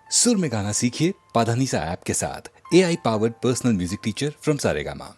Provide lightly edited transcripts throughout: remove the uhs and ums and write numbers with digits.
सुर में गाना सीखिए पाधानीसा ऐप के साथ। AI powered personal music teacher from Saregama.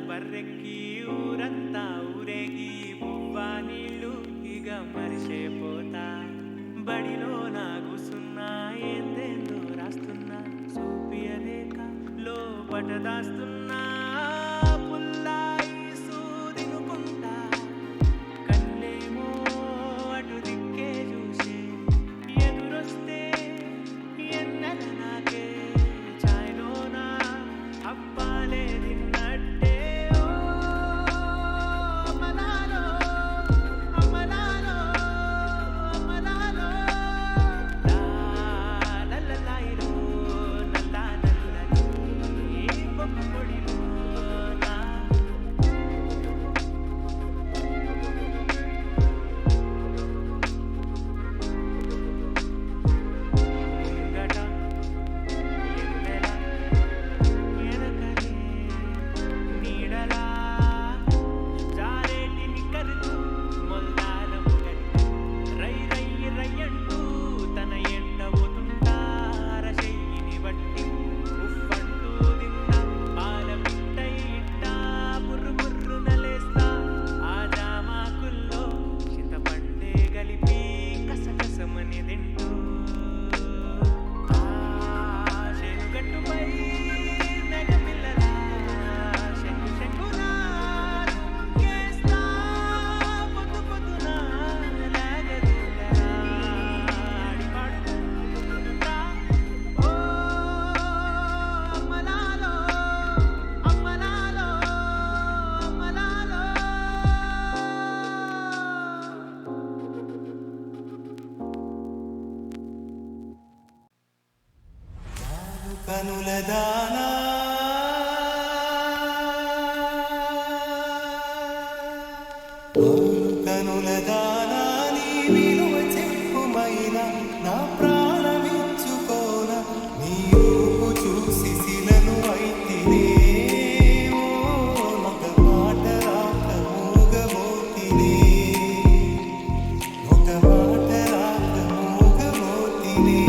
బర్రెక్కి ఊరంతా ఊరేగి బువ్వా నీళ్ళు ఇక మరిసేపోతా బడిలో నాగుసున్నా ఏందేందో రాస్తున్నా చూపియలేక లోపట దాస్తున్నా పుల్లాయి సూదినుకుంటా కళ్ళేమో అటు దిక్కే చూసే ఎదురొస్తే ఎన్నెల నాకే చాయ్లోనా అప్పాలే తిన్నట్టే కనుల దానా కనుల దానా నీ విలువ చెప్పుమైనా నా ప్రాణమిచ్చుకోన నీ రూపు చూసి శిలను అయితినే ఒక మాట రాక మూగమోతినే ఒక మాట రాక మూగమోతినే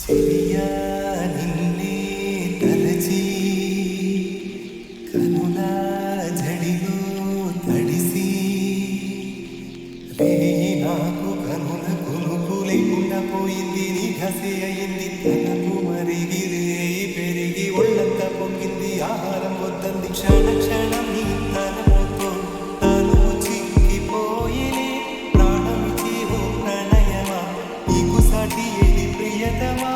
చెలియా నిన్నే తలచి కనుల జడిలో తడిసి రేయి నాకు కనుల కొనుకు లేకుండా పోయింది నీ ఘసే అయింది తనకు మరిగి రేయి పెరిగి ఒళ్ళంతా పొంగింది ఆహారం వద్దంది క్షణ క్షణం నీ తనతో తను చిక్కిపోయినే ప్రాణమిచి ఓ ప్రణయమా నీకు సాటి ఏది ప్రియతమా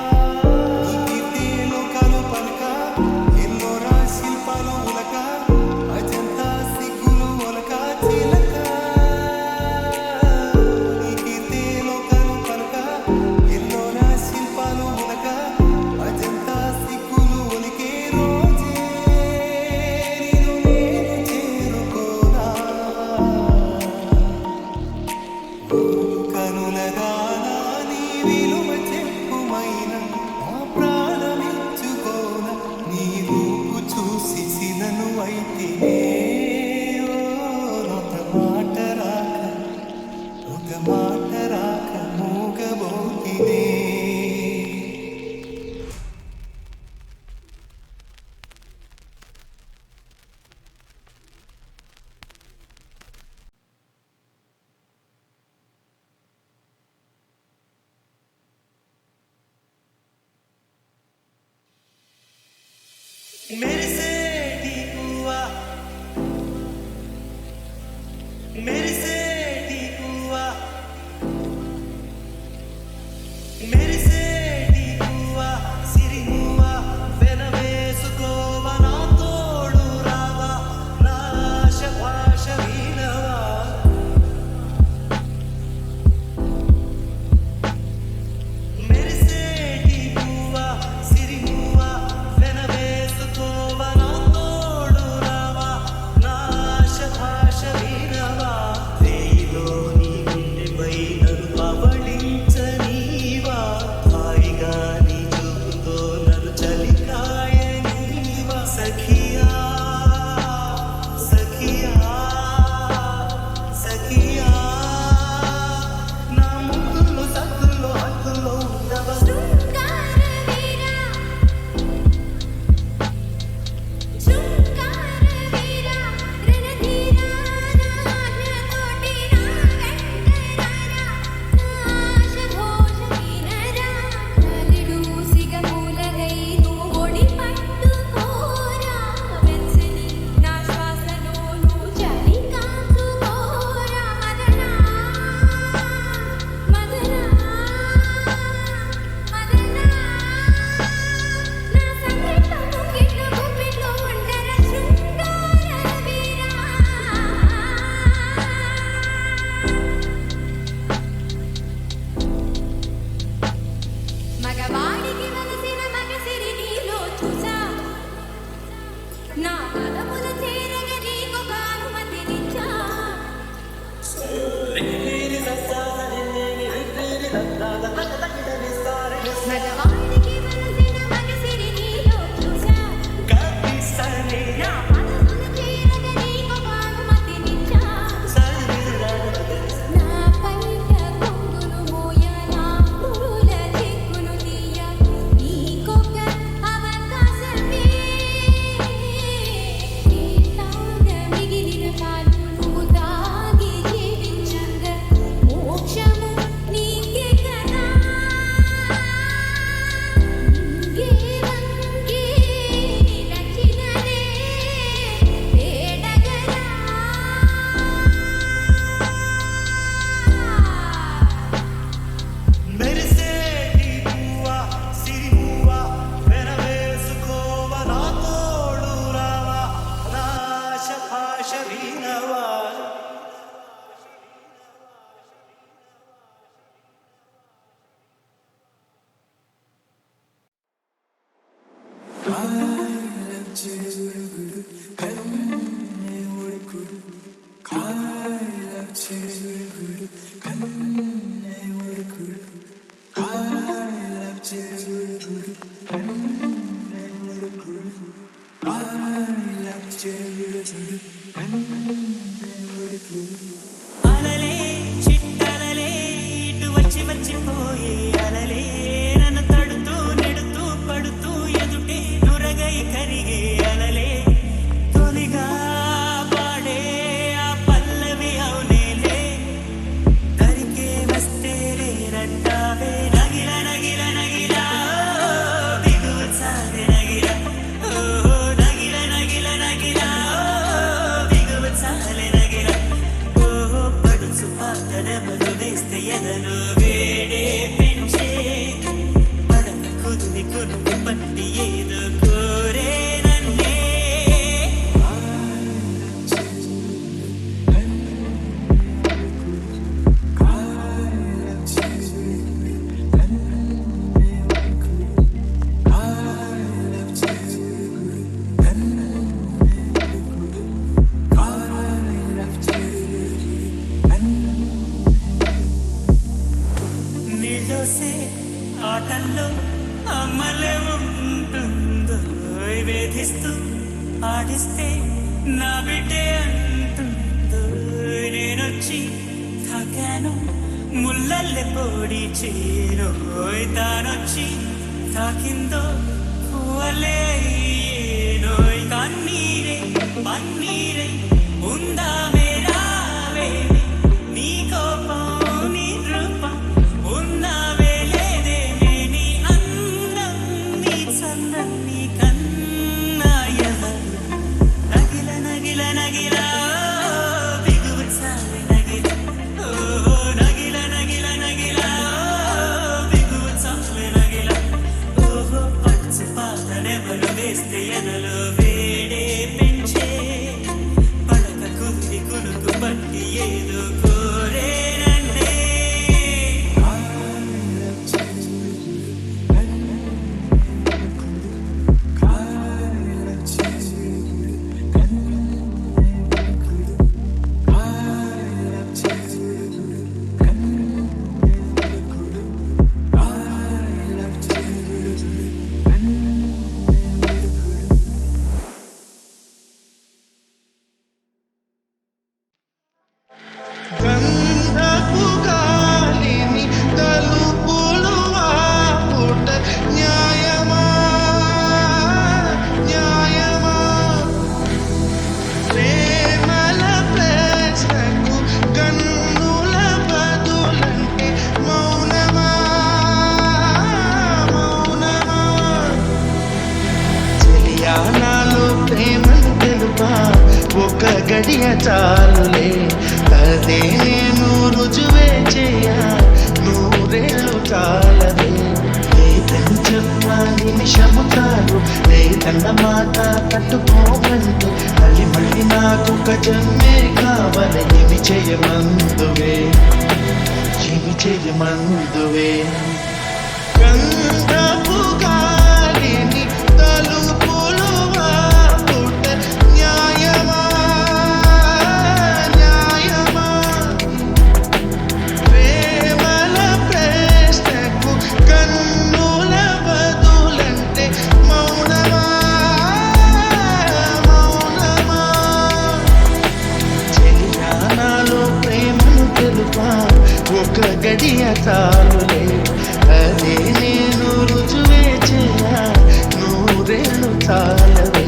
మెరిసేటి పువ్వా మెరిసేటి పువ్వా మెరిసేటి పువ్వా సిరిమువ్వా వెనవేసుకోవ నా తోడు రావా నా ఆశ భాష వినవా మెరిసేటి పువ్వా సిరిమువ్వా వెనవేసుకోవ నా తోడు రావా నా ఆశ భాష వినవా రేయిలో నీ గుండెపై నన్ను పవళించనీవా హాయిగా నీ చూపుతో నన్ను చలికాయనీవా సఖియా సఖియా సఖియా నా ముక్కులు సక్కులు హక్కులు ఉండవా మగవాడికి వలసిన మగసిరి నీలో చూసా నా పదముల చేరగ నీకు అనుమతినిచ్చా మగవాడికి వలసిన మగసిరి నీలో చూసా నా పదముల చేరగ నీకు అనుమతినిచ్చా నా పైట కొంగును మోయ నా పూల చిక్కును తీయ నీకొక అవకాశమే నీ తాగ మిగిలిన కాలు నువ్వు తాగి జీవించంగా మోక్షము నీకే కదా నింగే వంగే నచ్చినదే వేడగరా మెరిసేటి పువ్వా సిరిమువ్వా వెనవేసుకోవ నా తోడు రావా నా ఆశ భాష వినవా అలలే చిట్టలలే ఇటు వచ్చి వచ్చిపోయే అలలే నన్ను తడుతూ నెడుతూ పడుతూ ఎదుటే నురగై కరిగే అలలే తొలిగా పాడే ఆ పల్లవి అవునేలే దరికే వస్తే రేరంటావే నగిల నగిల నగిల దిగువ సాగే నగిల నగిల నగిల నగిల దిగువ సాలే నగిల పడుచు పాతన మరుదేస్తే ఎదను వేడే పెంచే పడక కుదిరి కురుకు పట్టి ఏదో కోరే నన్నే నీళ్ళోసే ఆటల్లో అమ్మలే ఉంటుందో వేధిస్తూ ఆడిస్తే నా బిడ్డే అంటుందో నేనొచ్చి తాకాను ముల్లల్లె పొడి చేరోయ్ తానొచ్చి తాకిందో పువ్వలే అయ్యేనోయ్ కన్నీరే పన్నీరే ఉందా మేరావే నీ కోపం నీ రూపం ఉన్నావే లేదే నీ అందం నీ చందం నీ కన్నా పట్టి ఏదో కోరేనంటే గంధపు గాలిని తలుపులు ఆపుట న్యాయమా న్యాయమా ప్రేమల ప్రశ్నకు కన్నుల బదులంటే మౌనమా మౌనమా చెలియా నాలో ప్రేమను తెలుపా ఒక గడియ చాలులే అదే నేను రుజువే చేయ నూరేళ్ళు చాలదే లేదని చెప్ప నిమిషము చాలు లేదన్న మాట కట్టుకోమంటే మళ్ళీ మళ్ళీ నాకు ఒక జన్మే కావాలి ఇవి చేయమందువే గంధపు గాలిని తలుపులు ఆపుట న్యాయమా న్యాయమా ప్రేమల ప్రశ్నకు కన్నుల బదులంటే మౌనమా మౌనమా చెలియానాలో ప్రేమను తెలుపా ఒక గడియ చాలులే అదే నేను రుజువే చేయ నూరేళ్ళు చాలవే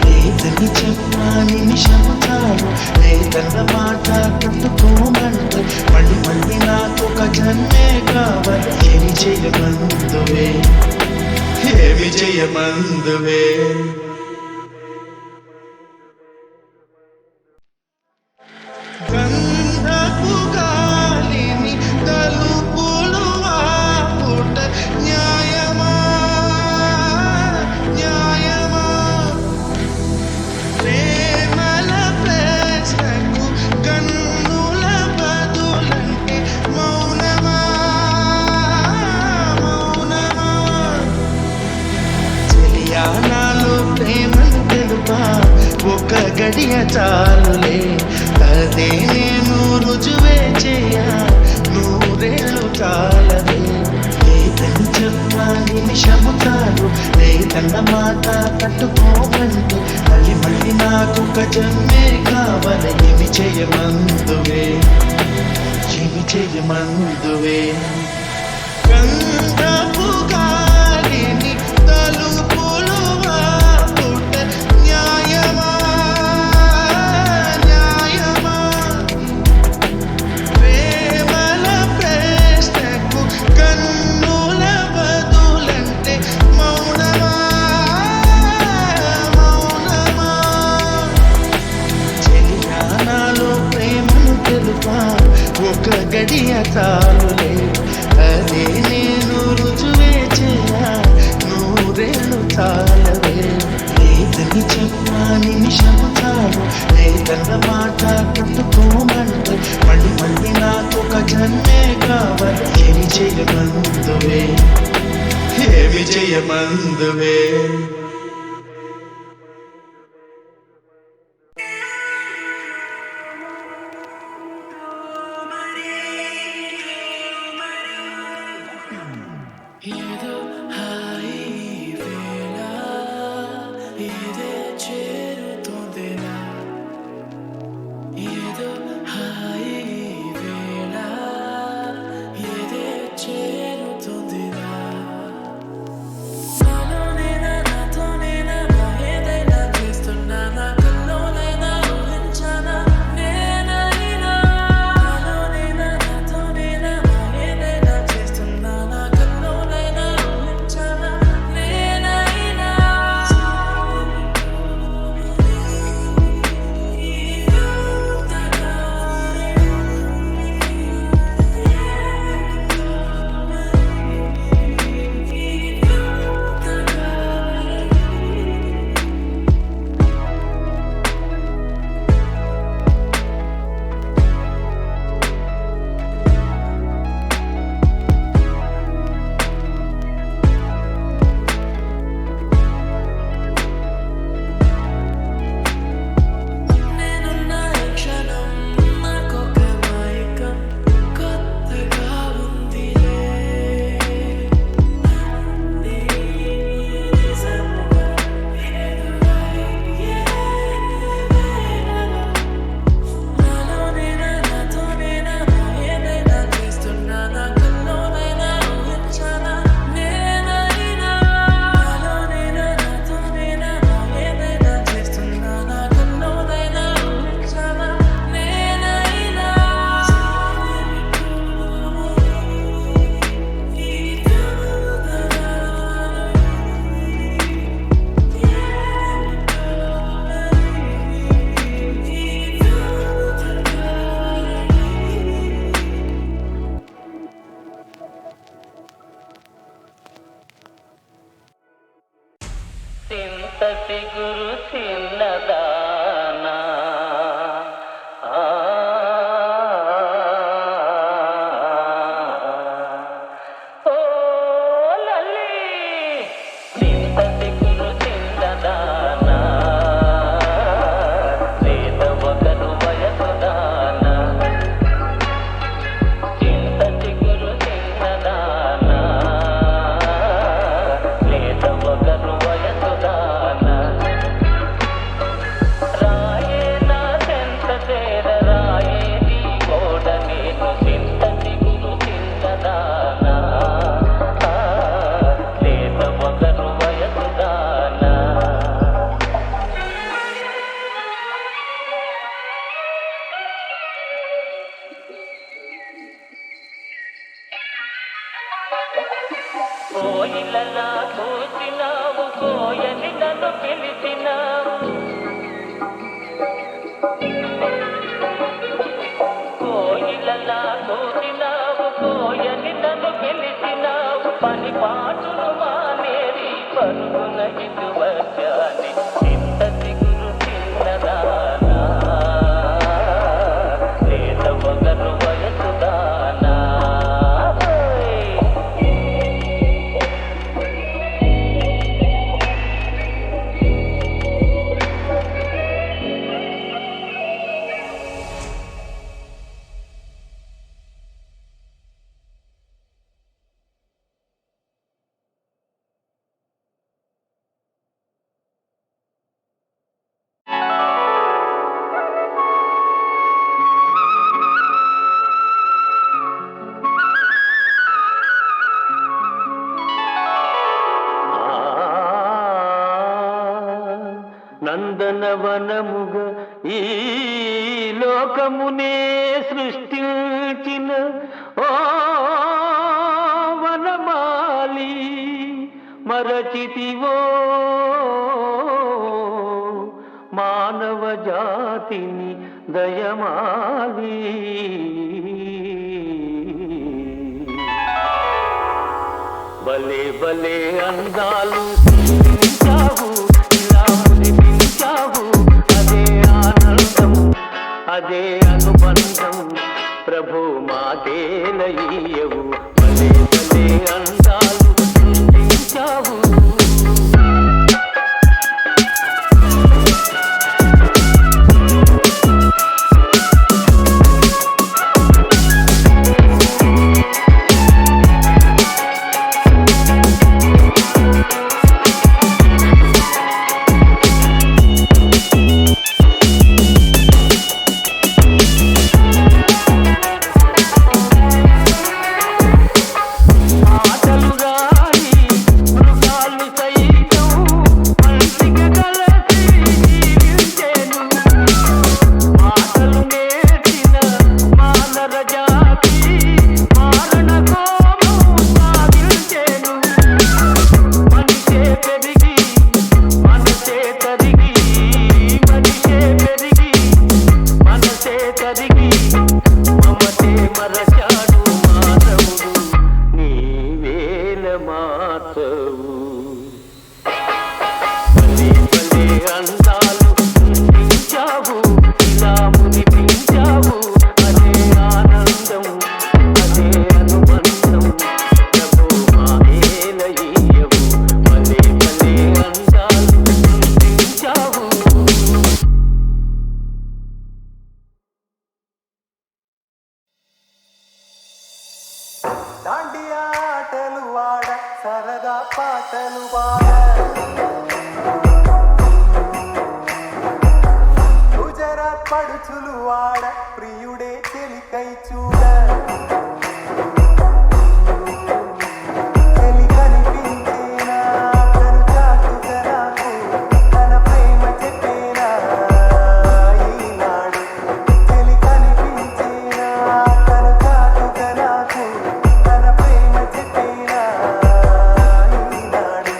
లేదని చెప్పా నిమిషము చాలు లేదన్న మాట కట్టుకోమంటే మళ్ళీ మళ్ళీ నాకు ఒక జన్మే కావాలి ఏమి చేయమందువే గంధపు గాలిని తలుపులు ఆపుట న్యాయమా న్యాయమా ప్రేమల ప్రశ్నకు కన్నుల బదులంటే మౌనమా మౌనమా చెలియా నాలో ప్రేమను తెలుపా ఒక గడియ చాలులే అదే నేను రుజువే చేయ నూరేళ్ళు చాలదే లేదని చెప్ప నిమిషము చాలు లేదన్న మాట కట్టుకోమంటే మళ్ళీ మళ్ళీ నాకు ఒక జన్మే కావాలి ఇవి చేయమందువే గంధపు గాలిని తలుపులు ఆపుట న్యాయమా న్యాయమా ప్రేమల ప్రశ్నకు కన్నుల బదులంటే మౌనమా మౌనమా చెలియానాలో ప్రేమను తెలుపా ఒక గడియ చాలులే అదే నేను రుజువే చేయ నూరేళ్ళు చాలవే లేదని చెప్పా నిమిషము చాలు లేదన్న మాట కట్టుకోమంటే మళ్ళీ మళ్ళీ నాకు ఒక జన్మే కావాలి ఏమి చేయమందువే ఏదో హాయి వేళ ఇదే చేరుతోందిరా ఏదో హాయి వేళ ఇదే చేరుతోందిరా నాలోనే నాతో కోయిలలా కూసినావు కోయని నన్ను పిలిచినావు కోయిలలా కూసినావు కోయని నన్ను పిలిచినావు పని పాటును మానేరి పరుగున ఇటు వచ్చాని చింత సిగురు చిన్నదానా లేత పొగరు వయసుదానా నందనవనముగ ఈ లోకమునే సృష్టించిన ఓ వనమాలి మరచితివో మానవ జాతిని దయమాలి భలే భలే అందాలు సృష్టించావు ఇలా మురిపించావు అదే ఆనందం అదే అనుబంధం ప్రభు మాటేలయ్యవు భలే భలే అందాలు సృష్టించావు దాండియా ఆటలు వాడ సరదా పాటలు వాడ గుజరాత్ పడుచులు వాడ ప్రియుడే చెలికై చూడ చెలి కనిపించేనా తను చాటుగా నాకు తన ప్రేమ చెప్పేనా ఈనాడు చెలి కనిపించేనా తను చాటుగా నాకు తన ప్రేమ చెప్పేనా ఈనాడు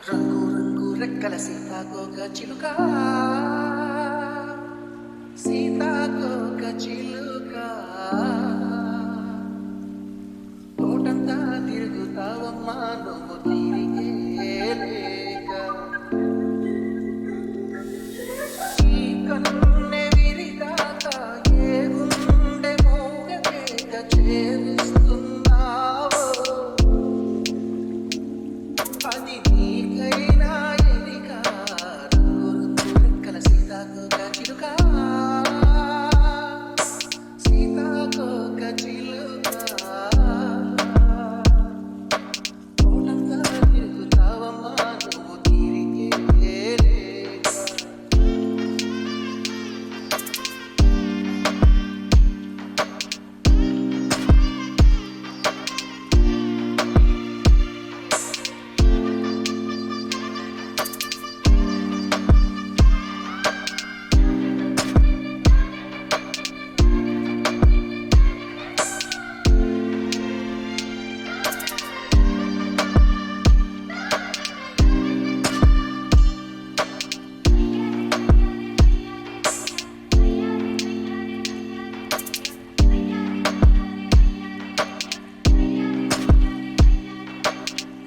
రంగు రంగు రెక్కల సీతాకోక చిలుక సీతాకోక చిలుక తోటంతా తిరుగుతావమ్మా నువ్వు తిరిగే లేక ఈ కన్నే విరిగాక ఏ గుండె మోగలేక చేరుస్తున్నావో అది నీకైనా ఎదిగా రంగు రంగు రెక్కల సీతాకోక చిలుక సీతాకోక చిలుక తోటంతా తిరుగుతావమ్మా నువ్వు తిరిగే లేక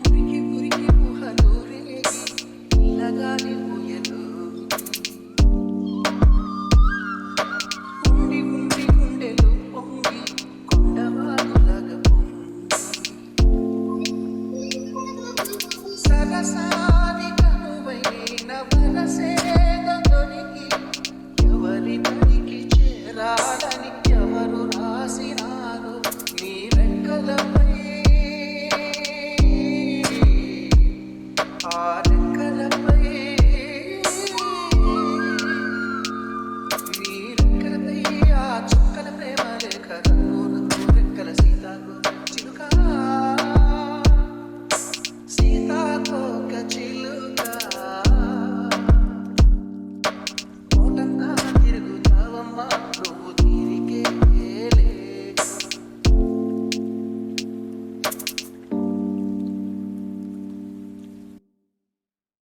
ఉరికి ఉరికి ఊహలు రేగి ఇల్లగాలి ఊయలు ఉండి ఉండి గుండెలు పొంగి కొండవాలులాగా పొంగి సరసాని కనువైన వరసే